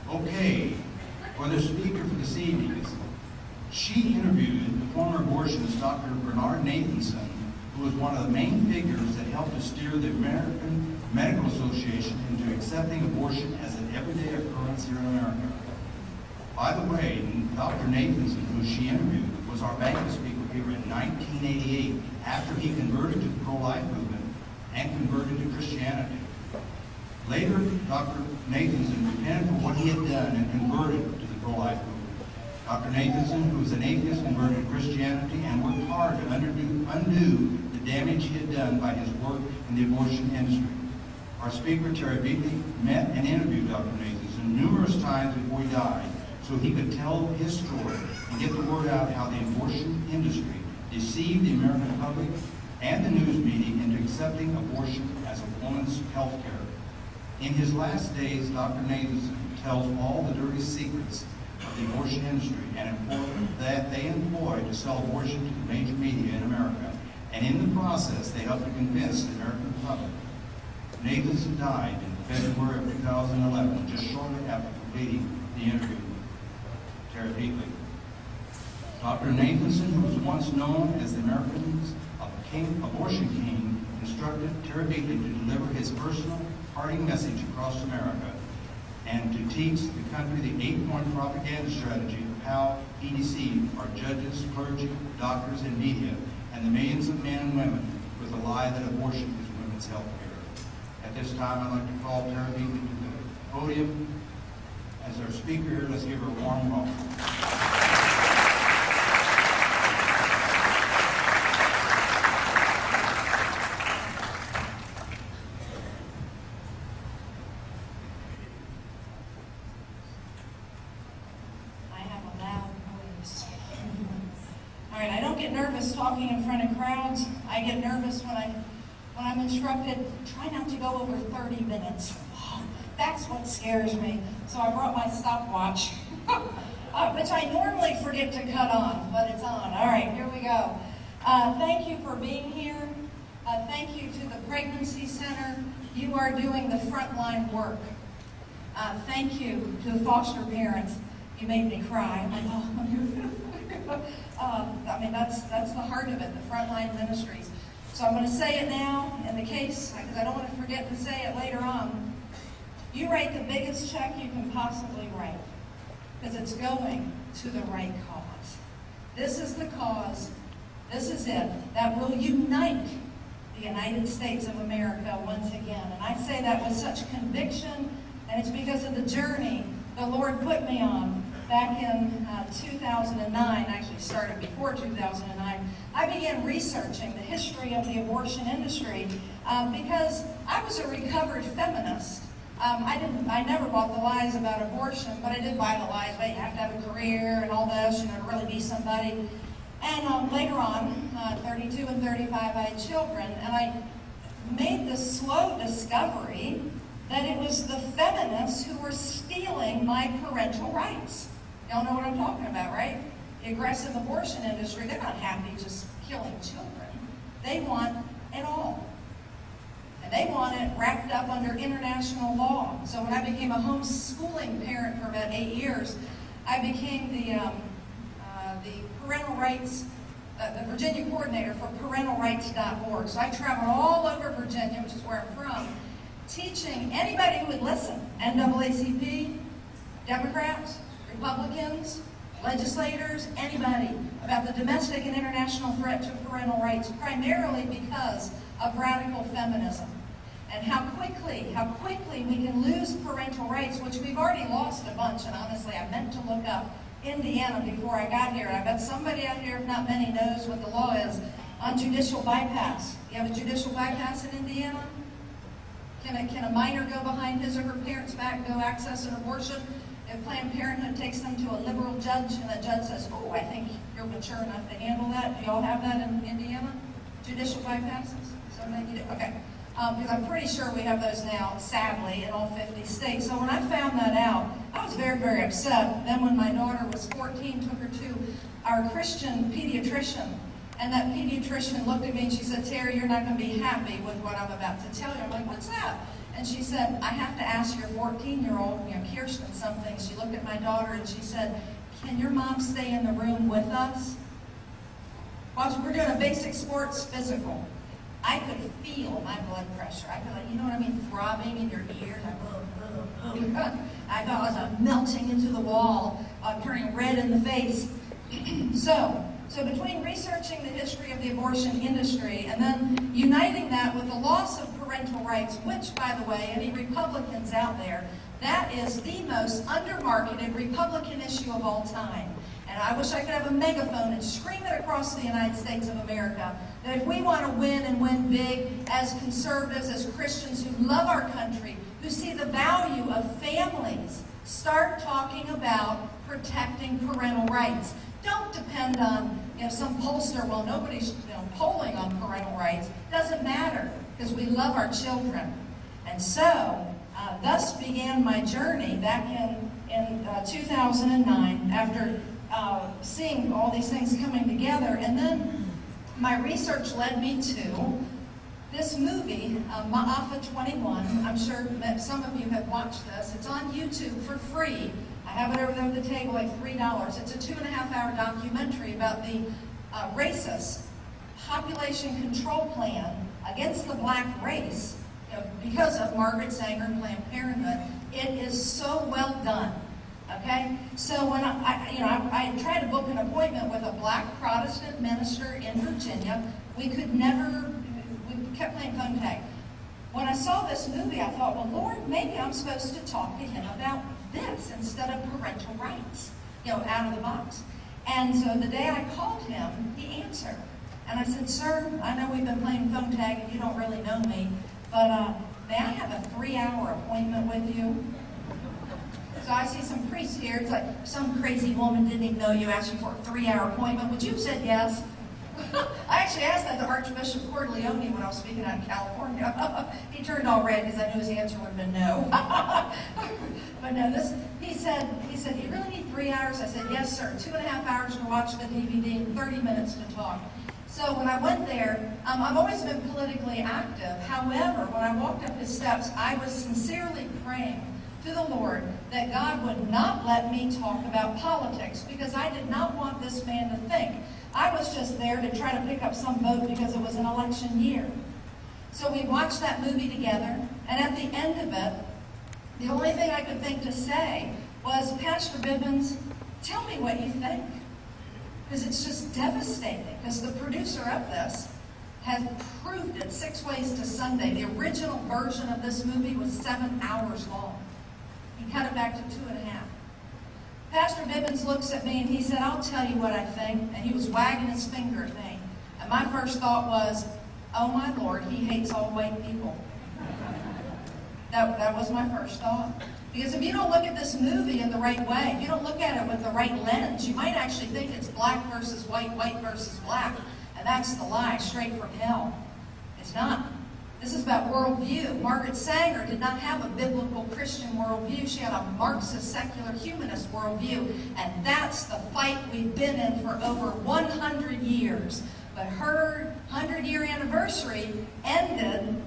Okay, for the speaker for this evening, she interviewed the former abortionist Dr. Bernard Nathanson, who was one of the main figures that helped to steer the American Medical Association into accepting abortion as an everyday occurrence here in America. By the way, Dr. Nathanson, who she interviewed, was our banquet speaker here in 1988, after he converted to the pro-life movement and converted to Christianity. Later, Dr. Nathanson repented for what he had done and converted to the pro-life movement. Dr. Nathanson, who was an atheist, converted to Christianity and worked hard to undo the damage he had done by his work in the abortion industry. Our speaker, Terry Beatley, met and interviewed Dr. Nathanson numerous times before he died, so he could tell his story and get the word out how the abortion industry deceived the American public and the news media into accepting abortion as a woman's health care. In his last days, Dr. Nathanson tells all the dirty secrets of the abortion industry and that they employ to sell abortion to the major media in America, and in the process, they help to convince the American public. Nathanson died in February of 2011, just shortly after completing the interview with Terry Beatley. Dr. Nathanson, who was once known as the Americans' abortion king, instructed Terry Beatley to deliver his personal parting message across America and to teach the country the 8-point propaganda strategy of how he deceived our judges, clergy, doctors, and media, and the millions of men and women with the lie that abortion is women's health care. At this time, I'd like to call Terry Beatley to the podium. As our speaker here, let's give her a warm welcome. Nervous talking in front of crowds. I get nervous when I'm instructed, try not to go over 30 minutes. That's what scares me. So I brought my stopwatch, which I normally forget to cut on, but it's on. All right, here we go. Thank you for being here. Thank you to the Pregnancy Center. You are doing the frontline work. Thank you to the foster parents. You made me cry. I'm like, oh. I mean, that's the heart of it, the frontline ministries. So I'm going to say it now in the case, because I don't want to forget to say it later on. You write the biggest check you can possibly write, because it's going to the right cause. This is the cause, this is it, that will unite the United States of America once again. And I say that with such conviction, and it's because of the journey the Lord put me on. Back in 2009, actually started before 2009, I began researching the history of the abortion industry because I was a recovered feminist. I never bought the lies about abortion, but I did buy the lies that you have to have a career and all this, you know, to really be somebody. And later on, 32 and 35, I had children, and I made the slow discovery that it was the feminists who were stealing my parental rights. Y'all know what I'm talking about, right? The aggressive abortion industry, they're not happy just killing children. They want it all. And they want it wrapped up under international law. So when I became a homeschooling parent for about 8 years, I became the parental rights, the Virginia coordinator for parentalrights.org. So I traveled all over Virginia, which is where I'm from, teaching anybody who would listen, NAACP, Democrats, Republicans, legislators, anybody, about the domestic and international threat to parental rights, primarily because of radical feminism. And how quickly we can lose parental rights, which we've already lost a bunch. And honestly, I meant to look up Indiana before I got here. And I bet somebody out here, if not many, knows what the law is on judicial bypass. You have a judicial bypass in Indiana? Can a minor go behind his or her parents' back and go access an abortion? If Planned Parenthood takes them to a liberal judge and the judge says, oh, I think you're mature enough to handle that. Do y'all have that in Indiana? Judicial bypasses? Somebody you do? Okay. Because I'm pretty sure we have those now, sadly, in all 50 states. So when I found that out, I was very, very upset. Then when my daughter was 14, took her to our Christian pediatrician. And that pediatrician looked at me and she said, Terry, you're not going to be happy with what I'm about to tell you. I'm like, what's that? And she said, I have to ask your 14-year-old, Kirsten, something. She looked at my daughter and she said, can your mom stay in the room with us? While we're doing a basic sports physical, I could feel my blood pressure. I could, you know what I mean, throbbing in your ears. I thought I was melting into the wall, turning red in the face. So between researching the history of the abortion industry and then uniting that with the loss of parental rights, which, by the way, any Republicans out there, that is the most undermarketed Republican issue of all time. And I wish I could have a megaphone and scream it across the United States of America that if we want to win and win big as conservatives, as Christians who love our country, who see the value of families, start talking about protecting parental rights. Don't depend on some pollster. Well, nobody's polling on parental rights. Doesn't matter because we love our children. And so, thus began my journey back in 2009 after seeing all these things coming together. And then my research led me to this movie, Ma'afa 21. I'm sure that some of you have watched this. It's on YouTube for free. I have it over there at the table, like $3. It's a 2.5-hour documentary about the racist population control plan against the black race because of Margaret Sanger and Planned Parenthood. It is so well done. Okay, so when I tried to book an appointment with a black Protestant minister in Virginia, we kept playing phone tag. When I saw this movie, I thought, well, Lord, maybe I'm supposed to talk to him about this instead of parental rights, out of the box. And so the day I called him, he answered. And I said, sir, I know we've been playing phone tag and you don't really know me, but may I have a 3-hour appointment with you? So I see some priests here. It's like some crazy woman didn't even know you asked you for a 3-hour appointment. Would you have said yes? I actually asked that to Archbishop Corleone when I was speaking out in California. He turned all red because I knew his answer would have been no. But no, he said, you really need 3 hours? I said, yes, sir. 2.5 hours to watch the DVD, 30 minutes to talk. So when I went there, I've always been politically active. However, when I walked up his steps, I was sincerely praying to the Lord that God would not let me talk about politics because I did not want this man to think I was just there to try to pick up some vote because it was an election year. So we watched that movie together, and at the end of it, the only thing I could think to say was, Pastor Bibbins, tell me what you think. Because it's just devastating, because the producer of this has proved it 6 ways to Sunday. The original version of this movie was 7 hours long. He cut it back to 2.5. Pastor Bibbins looks at me and he said, I'll tell you what I think. And he was wagging his finger at me. And my first thought was, oh my Lord, he hates all white people. That was my first thought. Because if you don't look at this movie in the right way, if you don't look at it with the right lens, you might actually think it's black versus white, white versus black. And that's the lie, straight from hell. It's not. This is about worldview. Margaret Sanger did not have a biblical Christian worldview. She had a Marxist, secular, humanist worldview. And that's the fight we've been in for over 100 years. But her 100-year anniversary ended,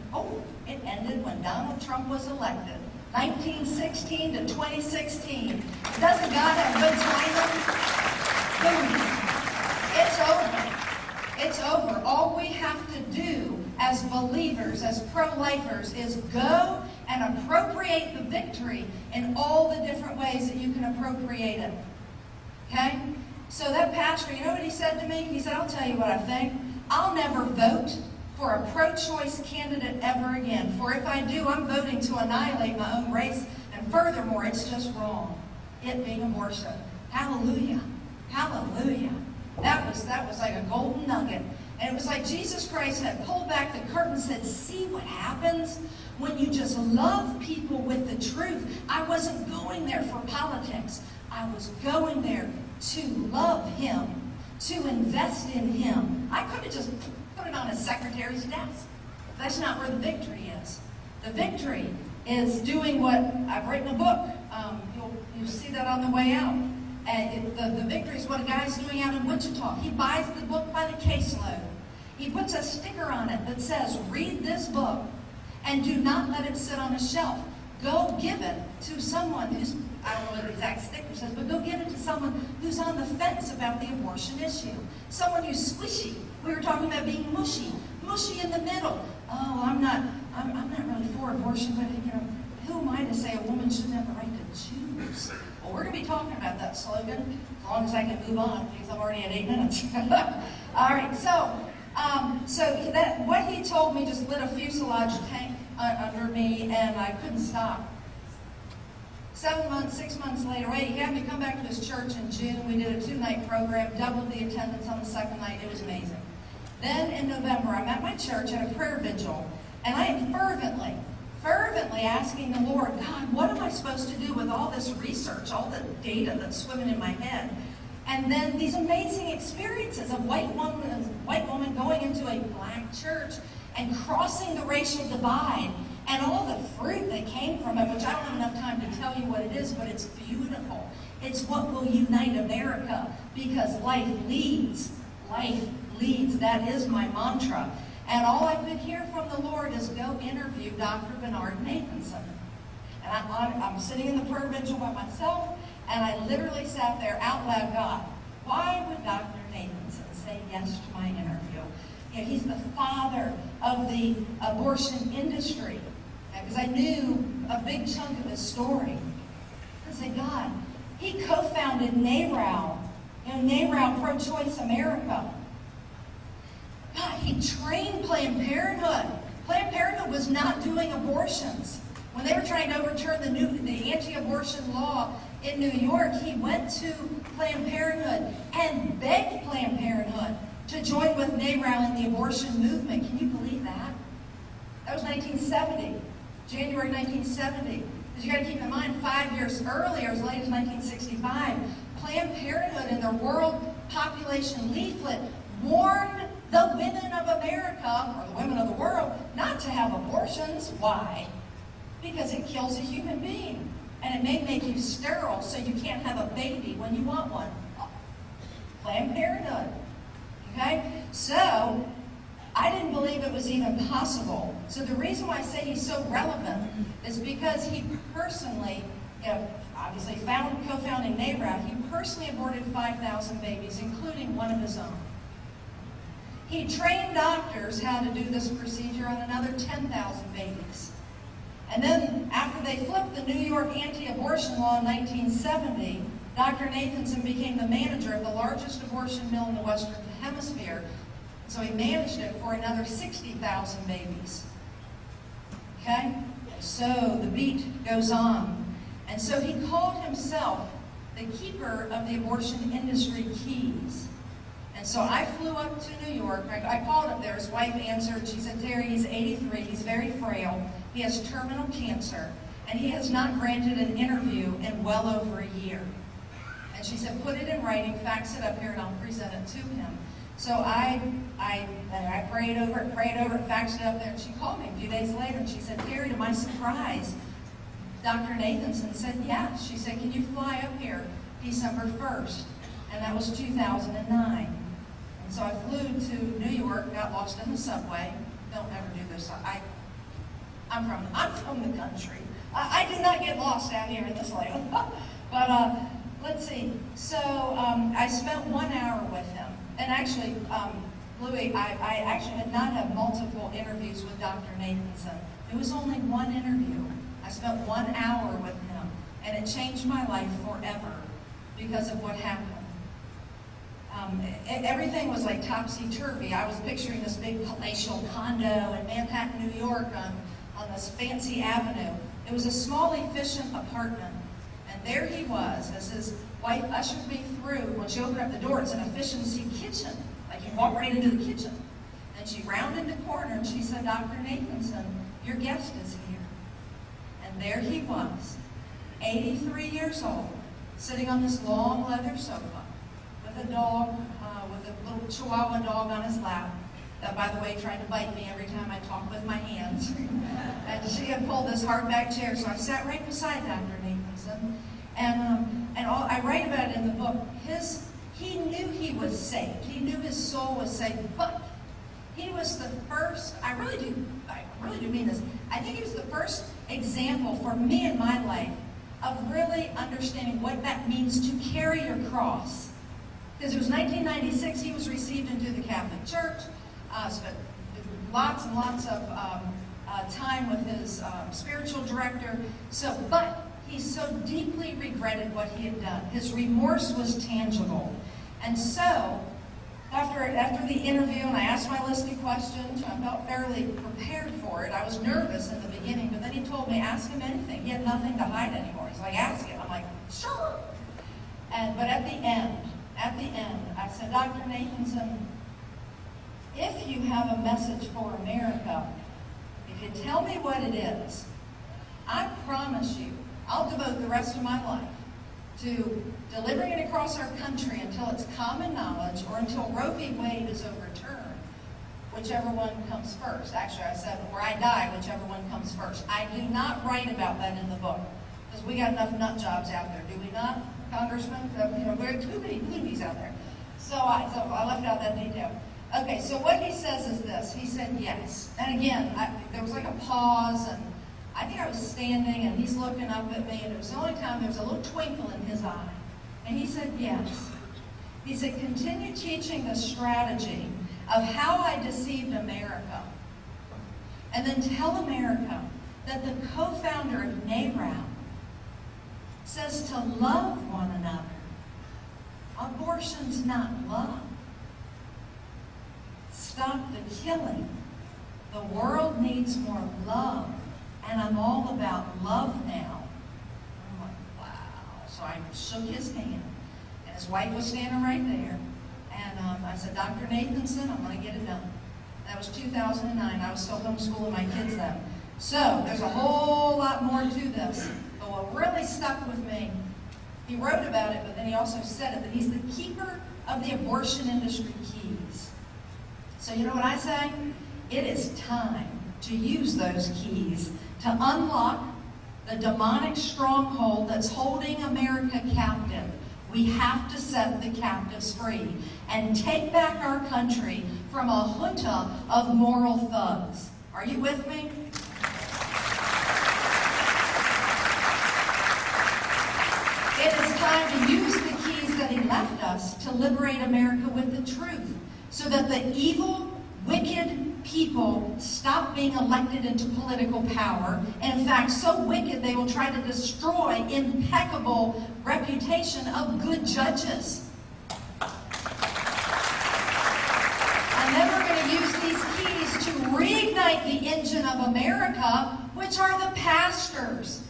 it ended when Donald Trump was elected. 1916 to 2016. Doesn't God have good timing? Boom. It's over. It's over. All we have to do as believers, as pro-lifers, is go and appropriate the victory in all the different ways that you can appropriate it. Okay? So that pastor, you know what he said to me? He said, I'll tell you what I think. I'll never vote for a pro-choice candidate ever again. For if I do, I'm voting to annihilate my own race. And furthermore, it's just wrong. It being abortion. Hallelujah. Hallelujah. That was like a golden nugget. And it was like Jesus Christ had pulled back the curtain and said, see what happens when you just love people with the truth. I wasn't going there for politics. I was going there to love him, to invest in him. I could have just put it on his secretary's desk. That's not where the victory is. The victory is doing what I've written a book. You'll see that on the way out. And the victory is what a guy's doing out in Wichita. He buys the book by the caseload. He puts a sticker on it that says, read this book. And do not let it sit on a shelf. Go give it to someone who's, I don't know what the exact sticker says, but go give it to someone who's on the fence about the abortion issue. Someone who's squishy. We were talking about being mushy. Mushy in the middle. Oh, I'm not really for abortion, but you know, who am I to say a woman shouldn't have the right to choose? Well, we're going to be talking about that slogan as long as I can move on, because I'm already at 8 minutes. All right, so that what he told me just lit a fuselage tank under me, and I couldn't stop. 6 months later, he had me come back to his church in June. We did a 2-night program, doubled the attendance on the second night. It was amazing. Then in November, I'm at my church at a prayer vigil, and I am fervently asking the Lord, God, what am I supposed to do with all this research, all the data that's swimming in my head? And then these amazing experiences of white woman going into a black church and crossing the racial divide, and all the fruit that came from it, which I don't have enough time to tell you what it is, but it's beautiful. It's what will unite America, because life leads. Life leads. That is my mantra. And all I could hear from the Lord is go interview Dr. Bernard Nathanson. And I'm sitting in the prayer vigil by myself, and I literally sat there out loud, God, why would Dr. Nathanson say yes to my interview? You know, he's the father of the abortion industry. Because I knew a big chunk of his story. I said, God, he co-founded NARAL, NARAL Pro-Choice America. God, he trained Planned Parenthood. Planned Parenthood was not doing abortions. When they were trying to overturn the anti-abortion law in New York, he went to Planned Parenthood and begged Planned Parenthood to join with NARAL in the abortion movement. Can you believe that? That was 1970, January 1970. Because you got to keep in mind, 5 years earlier, as late as 1965, Planned Parenthood in their World Population Leaflet warned the women of America, or the women of the world, not to have abortions. Why? Because it kills a human being. And it may make you sterile, so you can't have a baby when you want one. Planned Parenthood. Okay? So, I didn't believe it was even possible. So the reason why I say he's so relevant is because he personally, obviously co-founding NARAL, he personally aborted 5,000 babies, including one of his own. He trained doctors how to do this procedure on another 10,000 babies. And then, after they flipped the New York anti-abortion law in 1970, Dr. Nathanson became the manager of the largest abortion mill in the Western Hemisphere. So he managed it for another 60,000 babies. Okay? So the beat goes on. And so he called himself the keeper of the abortion industry keys. And so I flew up to New York. I called up there. His wife answered. She said, Terry, he's 83. He's very frail. He has terminal cancer. And he has not granted an interview in well over a year. And she said, put it in writing, fax it up here, and I'll present it to him. So I prayed over it, faxed it up there, and she called me a few days later, and she said, Terry, to my surprise, Dr. Nathanson said yes. She said, can you fly up here December 1st? And that was 2009. And so I flew to New York, got lost in the subway. Don't ever do this. I'm from the country. I did not get lost out here in this land. But let's see. So I spent 1 hour with him. And actually, Louis, I actually did not have multiple interviews with Dr. Nathanson. It was only one interview. I spent 1 hour with him. And it changed my life forever because of what happened. Everything was like topsy-turvy. I was picturing this big palatial condo in Manhattan, New York on this fancy avenue. It was a small, efficient apartment. And there he was, as his wife ushered me through. When she opened up the door, it's an efficiency kitchen. Like you walk right into the kitchen. And she rounded the corner and she said, Dr. Nathanson, your guest is here. And there he was, 83 years old, sitting on this long leather sofa with a dog, with a little Chihuahua dog on his lap. That, by the way, tried to bite me every time I talked with my hands. And she had pulled this hardback chair, so I sat right beside Dr. Nathanson. And I write about it in the book. He knew he was saved. He knew his soul was saved, but He was the first, I really do mean this, I think he was the first example for me in my life of really understanding what that means to carry your cross. Because it was 1996, he was received into the Catholic Church, spent lots and lots of time with his spiritual director. But he so deeply regretted what he had done. His remorse was tangible. And so, after the interview, and I asked my list of questions, I felt fairly prepared for it. I was nervous in the beginning, but then he told me, ask him anything. He had nothing to hide anymore. He's like, ask him. I'm like, sure. But at the end, I said, Dr. Nathanson, if you have a message for America, if you tell me what it is, I promise you, I'll devote the rest of my life to delivering it across our country until it's common knowledge or until Roe v. Wade is overturned, whichever one comes first. Actually, I said, or I die, whichever one comes first. I do not write about that in the book, because we got enough nut jobs out there, do we not, Congressman? There are too many movies out there. So I left out that detail. Okay, so what he says is this. He said yes. And again, there was like a pause, and I think I was standing, and he's looking up at me, and it was the only time there was a little twinkle in his eye. And he said yes. He said, continue teaching the strategy of how I deceived America. And then tell America that the co-founder of NARAL says to love one another. Abortion's not love. Stop the killing. The world needs more love. And I'm all about love now. I'm like, wow. So I shook his hand. And his wife was standing right there. And I said, Dr. Nathanson, I'm going to get it done. That was 2009. I was still homeschooling my kids then. So there's a whole lot more to this. But what really stuck with me, he wrote about it, but then he also said it, that he's the keeper of the abortion industry keys. So you know what I say? It is time to use those keys to unlock the demonic stronghold that's holding America captive. We have to set the captives free and take back our country from a junta of moral thugs. Are you with me? It is time to use the keys that he left us to liberate America with the truth, so that the evil, wicked people stop being elected into political power, and in fact, so wicked they will try to destroy impeccable reputation of good judges. And then we're going to use these keys to reignite the engine of America, which are the pastors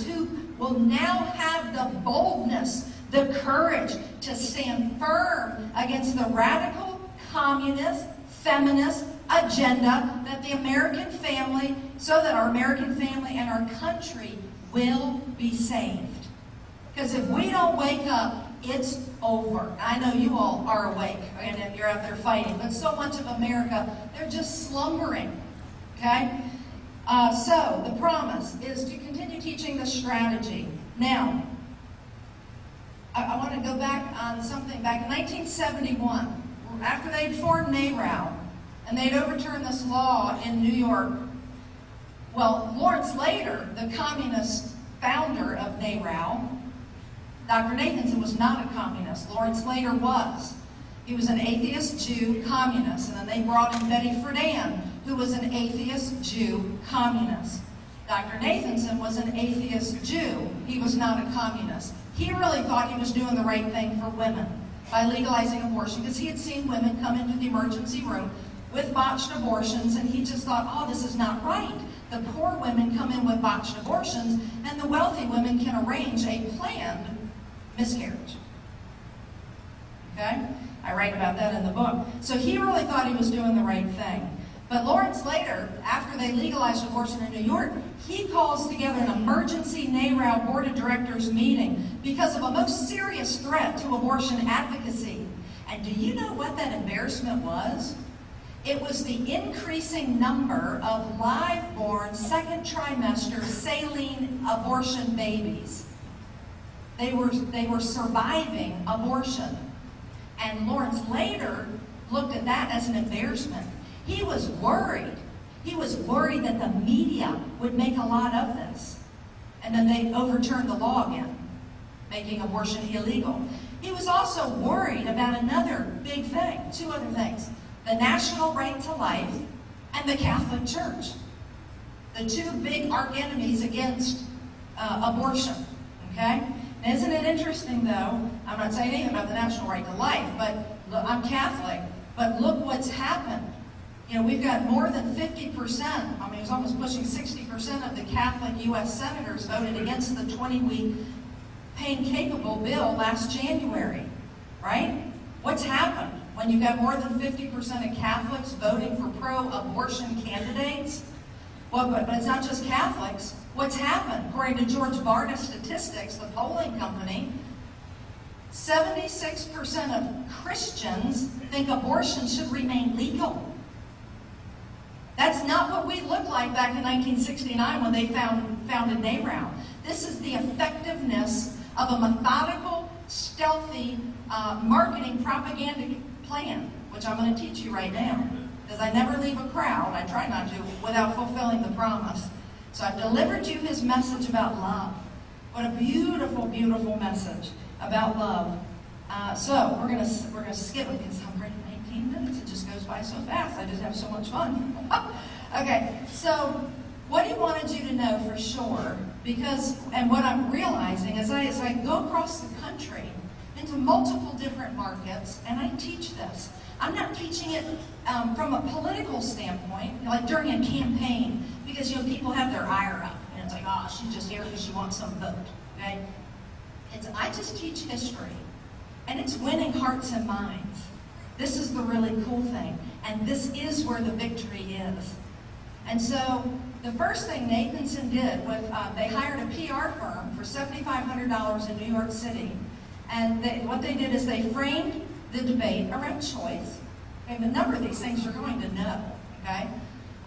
who will now have the boldness, the courage to stand firm against the radical, communist, feminist agenda that the American family, so that our American family and our country will be saved. Because if we don't wake up, it's over. I know you all are awake and you're out there fighting, but so much of America, they're just slumbering. Okay? So the promise is to continue teaching the strategy. Now, I want to go back on something. Back in 1971, after they'd formed NARAL, and they'd overturned this law in New York, well, Lawrence Lader, the communist founder of NARAL, Dr. Nathanson was not a communist. Lawrence Lader was. He was an atheist Jew communist, and then they brought in Betty Friedan, who was an atheist Jew communist. Dr. Nathanson was an atheist Jew. He was not a communist. He really thought he was doing the right thing for women by legalizing abortion, because he had seen women come into the emergency room with botched abortions, and he just thought, oh, this is not right. The poor women come in with botched abortions, and the wealthy women can arrange a planned miscarriage. Okay? I write about that in the book. So he really thought he was doing the right thing. But Lawrence Lader, after they legalized abortion in New York, he calls together an emergency NARAL Board of Directors meeting because of a most serious threat to abortion advocacy. And do you know what that embarrassment was? It was the increasing number of live-born, second trimester saline abortion babies. They were surviving abortion. And Lawrence Lader looked at that as an embarrassment. He was worried. He was worried that the media would make a lot of this. And then they overturned the law again, making abortion illegal. He was also worried about another big thing, two other things: the national right to life and the Catholic Church. The two big arch-enemies against abortion, okay? And isn't it interesting, though? I'm not saying anything about the national right to life, but look, I'm Catholic, but look what's happened. You know, we've got more than 50%, I mean, it was almost pushing 60% of the Catholic U.S. senators voted against the 20-week pain-capable bill last January, right? What's happened when you've got more than 50% of Catholics voting for pro-abortion candidates? Well, but it's not just Catholics. What's happened? According to George Barna Statistics, the polling company, 76% of Christians think abortion should remain legal. That's not what we looked like back in 1969 when they founded NARAL. This is the effectiveness of a methodical, stealthy marketing propaganda plan, which I'm going to teach you right now. Because I never leave a crowd, I try not to, without fulfilling the promise. So I've delivered you his message about love. What a beautiful, beautiful message about love. So we're gonna skip it because I'm already 19 minutes. It just goes by so fast. I just have so much fun. Okay, so what he wanted you to know for sure, because, and what I'm realizing as I go across the country into multiple different markets, and I teach this. I'm not teaching it from a political standpoint, like during a campaign, because, you know, people have their ire up, and it's like, oh, she's just here because she wants some vote, okay? I just teach history, and it's winning hearts and minds. This is the really cool thing, and this is where the victory is. And so, the first thing Nathanson did with, they hired a PR firm for $7,500 in New York City, and what they did is they framed the debate around choice. And a number of these things you're going to know, okay?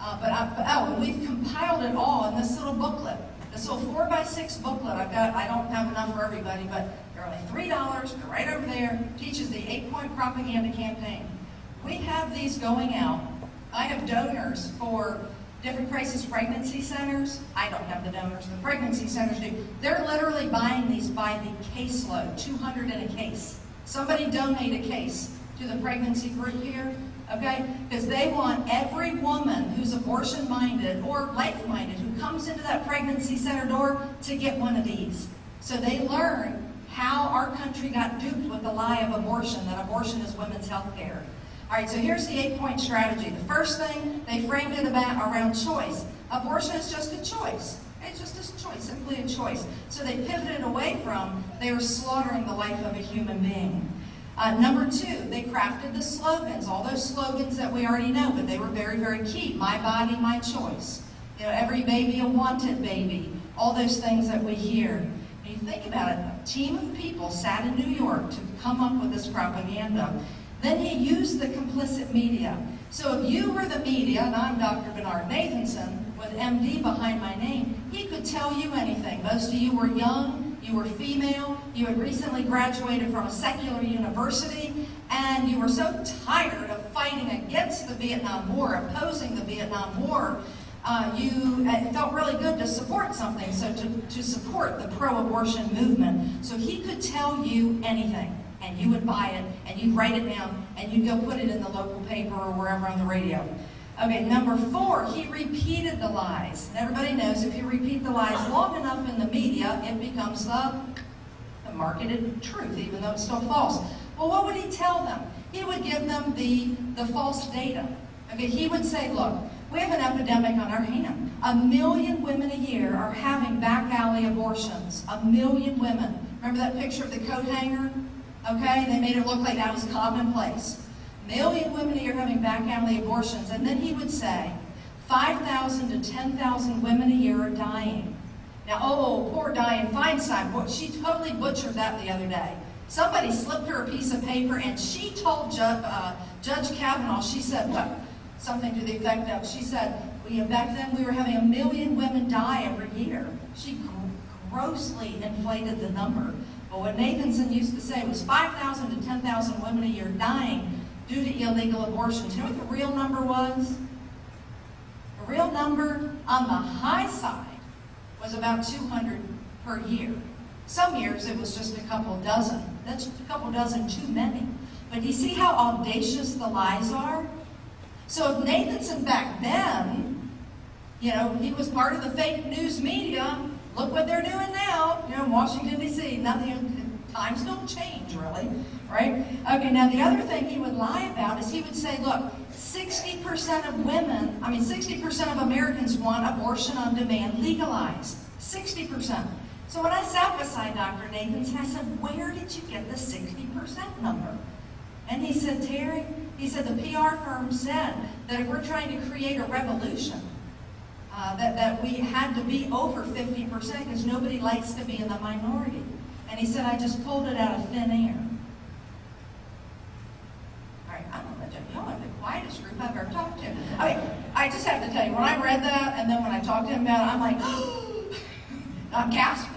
And we've compiled it all in this little booklet. This little 4x6 booklet I don't have enough for everybody, but they're only $3. They're right over there. Teaches the 8-point propaganda campaign. We have these going out. I have donors for different crisis pregnancy centers. I don't have the donors. The pregnancy centers do. They're literally buying these by the caseload, 200 in a case. Somebody donate a case to the pregnancy group here, okay? Because they want every woman who's abortion-minded or life-minded who comes into that pregnancy center door to get one of these. So they learn how our country got duped with the lie of abortion, that abortion is women's health care. All right, so here's the 8-point strategy. The first thing, they framed it around choice. Abortion is just a choice. It's just a choice, simply a choice. So they pivoted away from, they were slaughtering the life of a human being. Number 2, they crafted the slogans, all those slogans that we already know, but they were very, very key. My body, my choice. You know, every baby a wanted baby. All those things that we hear. And you think about it, a team of people sat in New York to come up with this propaganda. Then he used the complicit media. So if you were the media, and I'm Dr. Bernard Nathanson, with MD behind my name, he could tell you anything. Most of you were young, you were female, you had recently graduated from a secular university, and you were so tired of fighting against the Vietnam War, opposing the Vietnam War, it felt really good to support something, so to support the pro-abortion movement. So he could tell you anything, and you would buy it, and you'd write it down, and you'd go put it in the local paper or wherever on the radio. Okay, number 4, he repeated the lies. And everybody knows if you repeat the lies long enough in the media, it becomes the marketed truth, even though it's still false. Well, what would he tell them? He would give them the false data. Okay, he would say, look, we have an epidemic on our hand. 1 million women a year are having back alley abortions. 1 million women. Remember that picture of the coat hanger? Okay, they made it look like that was commonplace. 1 million women a year having back alley abortions. And then he would say, 5,000 to 10,000 women a year are dying. Now, oh, poor Dianne Feinstein, she totally butchered that the other day. Somebody slipped her a piece of paper and she told Judge Kavanaugh, she said, what? Something to the effect of, she said, well, back then we were having 1 million women die every year. She grossly inflated the number. But what Nathanson used to say was 5,000 to 10,000 women a year dying due to illegal abortions. You know what the real number was? The real number on the high side was about 200 per year. Some years it was just a couple dozen. That's a couple dozen too many. But do you see how audacious the lies are? So if Nathanson back then, you know, he was part of the fake news media, look what they're doing now, you know, in Washington, D.C. Nothing, times don't change, really, right? Okay, now the other thing he would lie about is he would say, look, 60% of women, 60% of Americans want abortion on demand legalized. 60%. So when I sat beside Dr. Nathanson, I said, where did you get the 60% number? And he said, Terry, he said, the PR firm said that if we're trying to create a revolution, that we had to be over 50% because nobody likes to be in the minority. And he said, I just pulled it out of thin air. All right, I don't know, y'all are the quietest group I've ever talked to. I mean, I just have to tell you, when I read that, and then when I talked to him about it, I'm like, I'm gasping.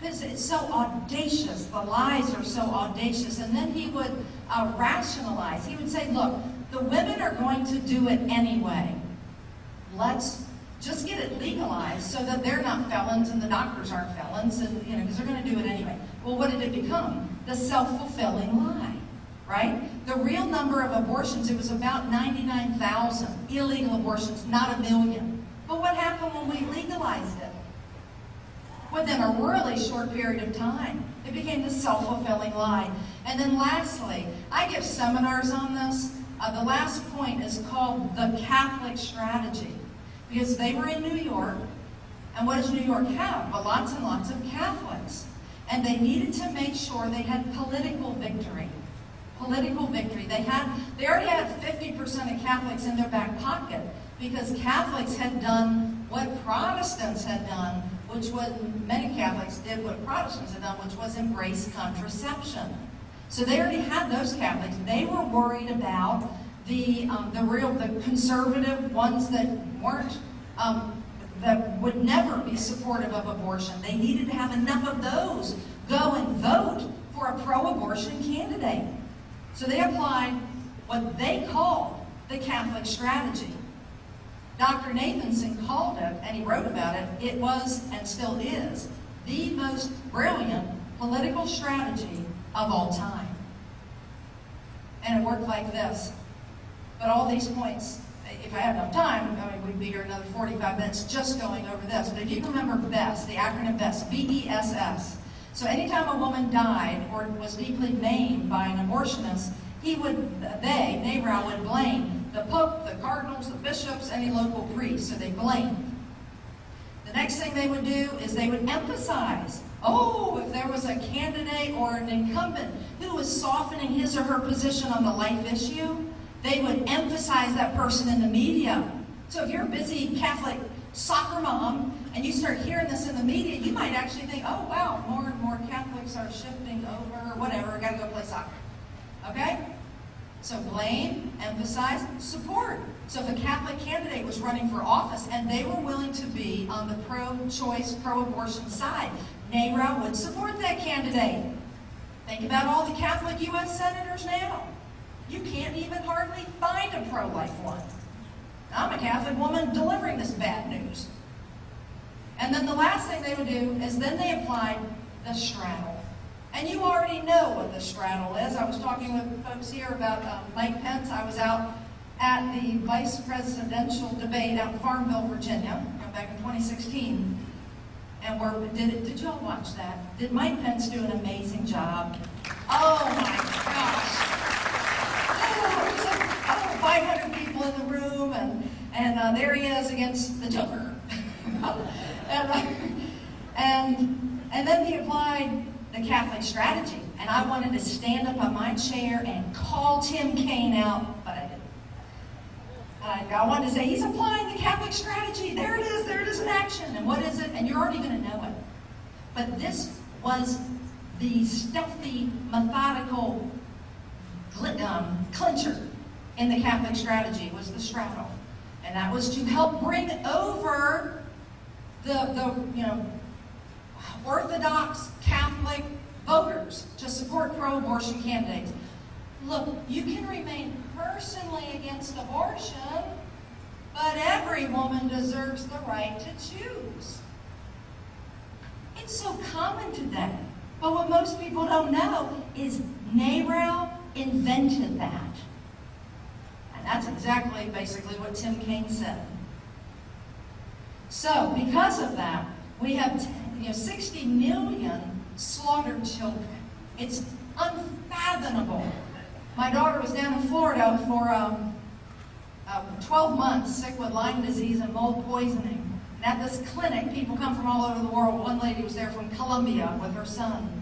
Because it's so audacious. The lies are so audacious. And then he would rationalize. He would say, look, the women are going to do it anyway. Let's just get it legalized so that they're not felons and the doctors aren't felons, and you know, because they're going to do it anyway. Well, what did it become? The self-fulfilling lie, right? The real number of abortions, it was about 99,000 illegal abortions, not 1 million. But what happened when we legalized it? Within a really short period of time, it became the self-fulfilling lie. And then lastly, I give seminars on this. The last point is called the Catholic strategy, because they were in New York, and what does New York have? Well, lots and lots of Catholics. And they needed to make sure they had political victory. Political victory. They already had 50% of Catholics in their back pocket, because Catholics had done what Protestants had done, which was, many Catholics did what Protestants had done, which was embrace contraception. So they already had those Catholics. They were worried about the conservative ones that weren't, that would never be supportive of abortion. They needed to have enough of those go and vote for a pro-abortion candidate. So they applied what they called the Catholic strategy. Dr. Nathanson called it, and he wrote about it, it was, and still is, the most brilliant political strategy of all time. And it worked like this. But all these points, if I had enough time, we'd be here another 45 minutes just going over this. But if you remember BESS, the acronym BESS, B-E-S-S. So anytime a woman died or was deeply maimed by an abortionist, NARAL would blame the Pope, the cardinals, the bishops, any local priests. So they blamed. The next thing they would do is they would emphasize, if there was a candidate or an incumbent who was softening his or her position on the life issue, they would emphasize that person in the media. So if you're a busy Catholic soccer mom and you start hearing this in the media, you might actually think, oh wow, more and more Catholics are shifting over, or whatever, gotta go play soccer. Okay? So blame, emphasize, support. So if a Catholic candidate was running for office and they were willing to be on the pro-choice, pro-abortion side, NARAL would support that candidate. Think about all the Catholic U.S. senators now. You can't even hardly find a pro-life one. I'm a Catholic woman delivering this bad news. And then the last thing they would do is then they applied the straddle. And you already know what the straddle is. I was talking with folks here about Mike Pence. I was out at the vice presidential debate out in Farmville, Virginia, back in 2016. And did you all watch that? Did Mike Pence do an amazing job? Oh my gosh. 500 people in the room, and there he is against the Joker. and then he applied the Catholic strategy, and I wanted to stand up on my chair and call Tim Kaine out, but I didn't. I wanted to say, he's applying the Catholic strategy. There it is in action. And what is it? And you're already going to know it. But this was the stealthy, methodical clincher in the Catholic strategy, was the straddle. And that was to help bring over the Orthodox Catholic voters to support pro-abortion candidates. Look, you can remain personally against abortion, but every woman deserves the right to choose. It's so common today. But what most people don't know is Narrow invented that. And that's exactly, basically, what Tim Kaine said. So, because of that, we have 60 million slaughtered children. It's unfathomable. My daughter was down in Florida for 12 months, sick with Lyme disease and mold poisoning. And at this clinic, people come from all over the world. One lady was there from Colombia with her son.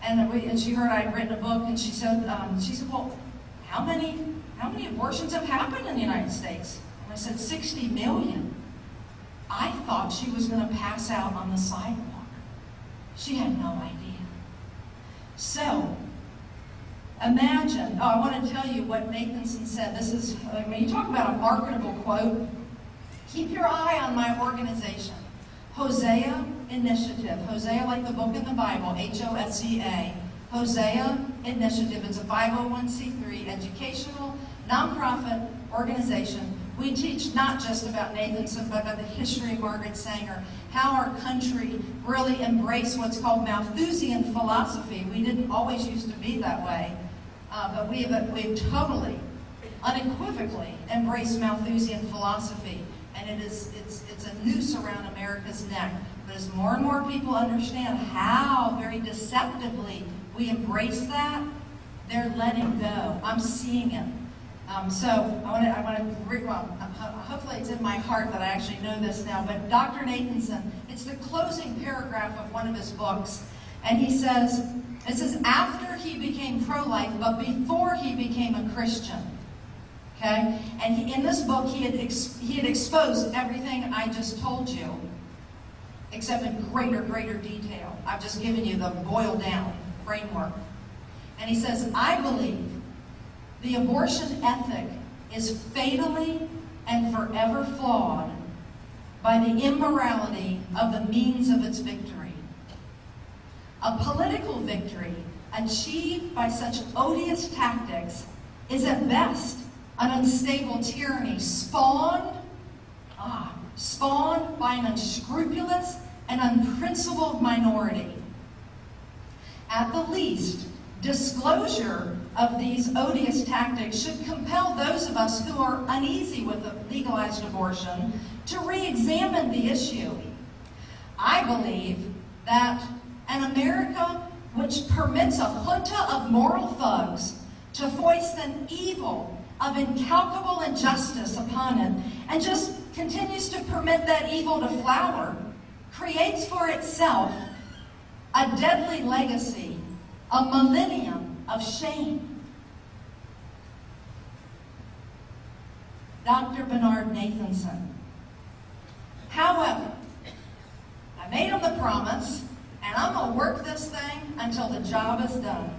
And she heard I had written a book, and she said, well, how many abortions have happened in the United States? And I said, 60 million. I thought she was going to pass out on the sidewalk. She had no idea. So, imagine, I want to tell you what Nathanson said. This is, when you talk about a marketable quote, keep your eye on my organization. Hosea Initiative. Hosea, like the book in the Bible, H-O-S-E-A. Hosea Initiative. It's a 501c3 educational, nonprofit organization. We teach not just about Nathanson, but about the history of Margaret Sanger, how our country really embraced what's called Malthusian philosophy. We didn't always used to be that way, but we've totally, unequivocally embraced Malthusian philosophy, and it's a noose around America's neck. But as more and more people understand how very deceptively we embrace that, they're letting go. I'm seeing it. Hopefully it's in my heart that I actually know this now, but Dr. Nathanson, it's the closing paragraph of one of his books, and he says, it says, after he became pro-life, but before he became a Christian, okay? And in this book, he had exposed everything I just told you, except in greater detail. I've just given you the boiled down framework. And he says, I believe the abortion ethic is fatally and forever flawed by the immorality of the means of its victory. A political victory achieved by such odious tactics is at best an unstable tyranny spawned by an unscrupulous and unprincipled minority. At the least, disclosure of these odious tactics should compel those of us who are uneasy with the legalized abortion to re-examine the issue. I believe that an America which permits a junta of moral thugs to foist an evil of incalculable injustice upon it and just continues to permit that evil to flower creates for itself a deadly legacy, a millennium of shame. Dr. Bernard Nathanson. However, I made him the promise, and I'm going to work this thing until the job is done.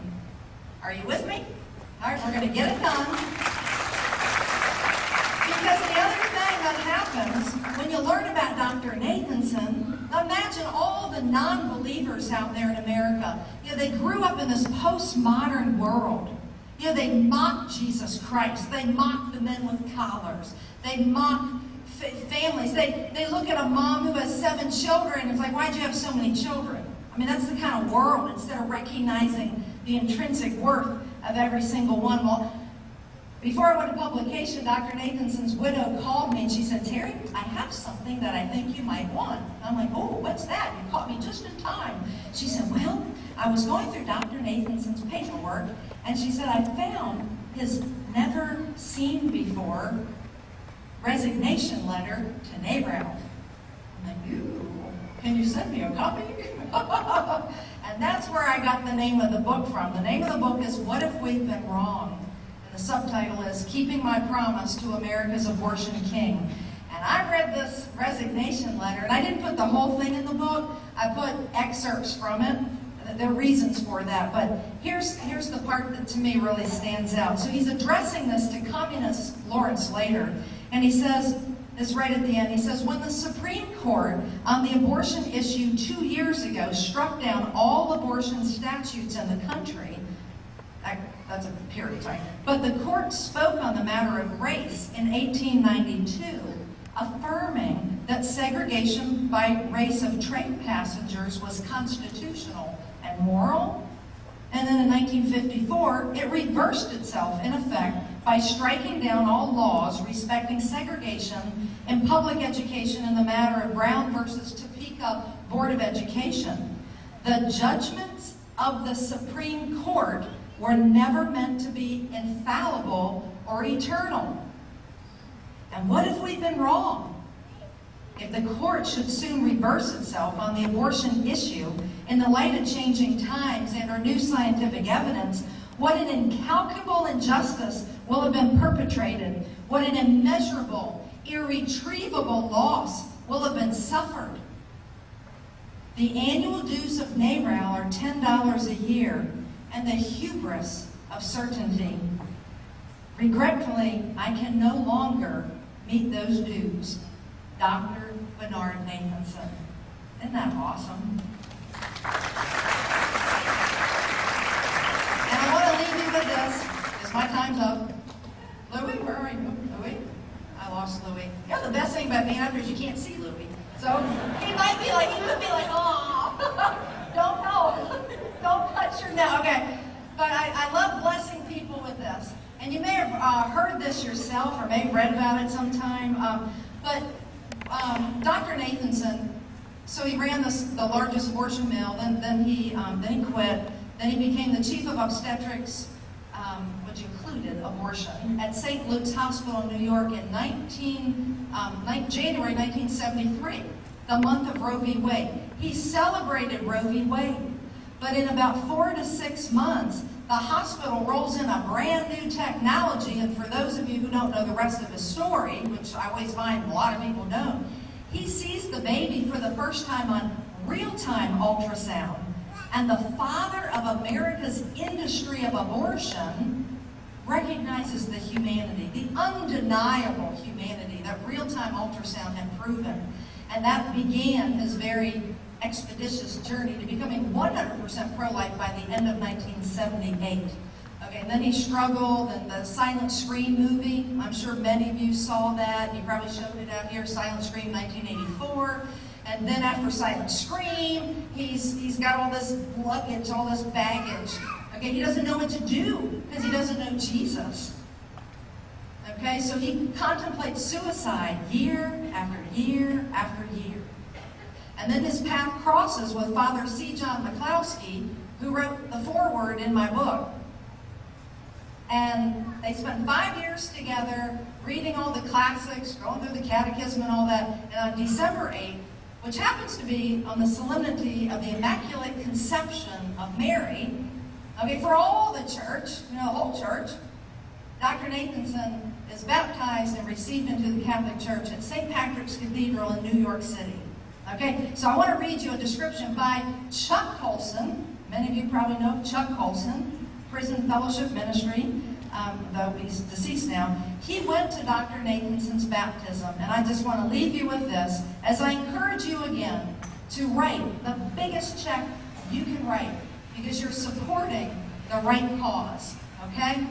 Are you with me? All right, we're going to get it done. Because the other thing that happens when you learn about Dr. Nathanson, imagine all the non-believers out there in America. They grew up in this postmodern world. They mock Jesus Christ. They mock the men with collars. They mock families. They look at a mom who has 7 children and it's like, why'd you have so many children? I mean, that's the kind of world, instead of recognizing the intrinsic worth of every single one. Well, before I went to publication, Dr. Nathanson's widow called me and she said, Terry, I have something that I think you might want. And I'm like, oh, what's that? You caught me just in time. She said, well, I was going through Dr. Nathanson's paperwork, and she said, I found his never seen before resignation letter to NARAL. I'm like, ooh, can you send me a copy? And that's where I got the name of the book from. The name of the book is What If We've Been Wrong? And the subtitle is Keeping My Promise to America's Abortion King. And I read this resignation letter, and I didn't put the whole thing in the book. I put excerpts from it. There are reasons for that, but here's the part that to me really stands out. So he's addressing this to communist Lawrence Slater, and he says, this right at the end, he says, when the Supreme Court on the abortion issue 2 years ago struck down all abortion statutes in the country, That's a period, sorry. But the court spoke on the matter of race in 1892, affirming that segregation by race of train passengers was constitutional and moral. And then in 1954, it reversed itself in effect by striking down all laws respecting segregation in public education in the matter of Brown versus Topeka Board of Education. The judgments of the Supreme Court were never meant to be infallible or eternal. And what if we've been wrong? If the court should soon reverse itself on the abortion issue in the light of changing times and our new scientific evidence, what an incalculable injustice will have been perpetrated. What an immeasurable, irretrievable loss will have been suffered. The annual dues of NARAL are $10 a year, and the hubris of certainty. Regretfully, I can no longer meet those dues. Dr. Bernard Nathanson. Isn't that awesome? And I want to leave you with this, because my time's up. Louis, where are you? Louis? I lost Louis. You know, the best thing about being out here is you can't see Louis. So he could be like, oh, don't know. Don't touch your now. Okay. But I love blessing people with this. And you may have heard this yourself or may have read about it sometime. But Dr. Nathanson, so he ran the largest abortion mill, then he quit, then he became the chief of obstetrics, which included abortion, at St. Luke's Hospital in New York in January 1973, the month of Roe v. Wade. He celebrated Roe v. Wade, but in about 4 to 6 months, the hospital rolls in a brand new technology, and for those of you who don't know the rest of his story, which I always find a lot of people don't, he sees the baby for the first time on real-time ultrasound, and the father of America's industry of abortion recognizes the humanity, the undeniable humanity that real-time ultrasound had proven, and that began his very expeditious journey to becoming 100% pro-life by the end of 1978. Okay, and then he struggled, and the Silent Scream movie, I'm sure many of you saw that. He probably showed it out here, Silent Scream 1984. And then after Silent Scream, he's got all this luggage, all this baggage. Okay, he doesn't know what to do because he doesn't know Jesus. Okay, so he contemplates suicide year after year after year. And then his path crosses with Father C. John McCloskey, who wrote the foreword in my book. And they spent 5 years together, reading all the classics, going through the catechism and all that. And on December 8th, which happens to be on the solemnity of the Immaculate Conception of Mary, okay, for all the church, you know, the whole church, Dr. Nathanson is baptized and received into the Catholic Church at St. Patrick's Cathedral in New York City. Okay, so I want to read you a description by Chuck Colson. Many of you probably know Chuck Colson, Prison Fellowship Ministry, though he's deceased now. He went to Dr. Nathanson's baptism, and I just want to leave you with this as I encourage you again to write the biggest check you can write because you're supporting the right cause, okay?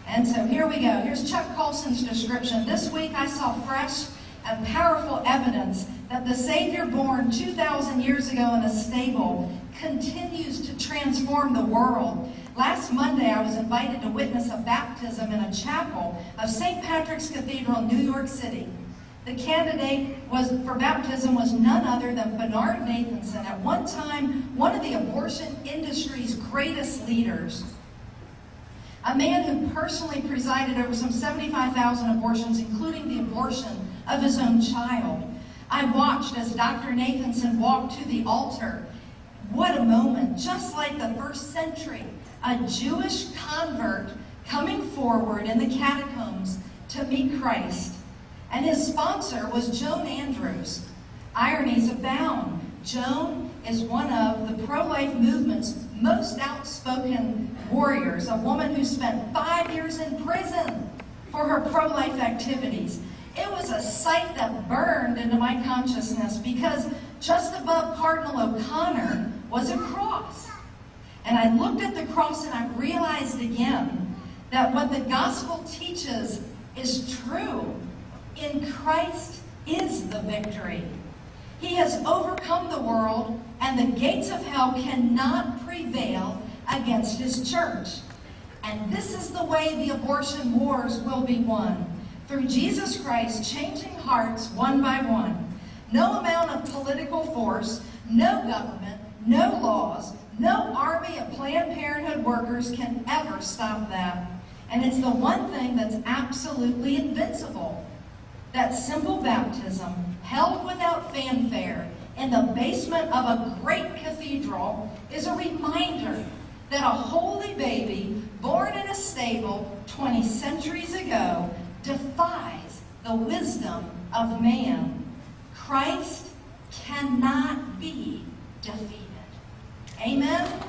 And so here we go. Here's Chuck Colson's description. This week I saw fresh and powerful evidence that the Savior born 2,000 years ago in a stable continues to transform the world. Last Monday, I was invited to witness a baptism in a chapel of St. Patrick's Cathedral in New York City. The candidate for baptism was none other than Bernard Nathanson, at one time one of the abortion industry's greatest leaders. A man who personally presided over some 75,000 abortions, including the abortion of his own child. I watched as Dr. Nathanson walked to the altar. What a moment, just like the first century, a Jewish convert coming forward in the catacombs to meet Christ. And his sponsor was Joan Andrews. Ironies abound. Joan is one of the pro-life movement's most outspoken warriors, a woman who spent 5 years in prison for her pro-life activities. It was a sight that burned into my consciousness because just above Cardinal O'Connor was a cross. And I looked at the cross and I realized again that what the gospel teaches is true. In Christ is the victory. He has overcome the world, and the gates of hell cannot prevail against his church. And this is the way the abortion wars will be won. Through Jesus Christ changing hearts one by one. No amount of political force, no government, no laws, no army of Planned Parenthood workers can ever stop that. And it's the one thing that's absolutely invincible. That simple baptism, held without fanfare in the basement of a great cathedral, is a reminder that a holy baby born in a stable 20 centuries ago defies the wisdom of man. Christ cannot be defeated. Amen?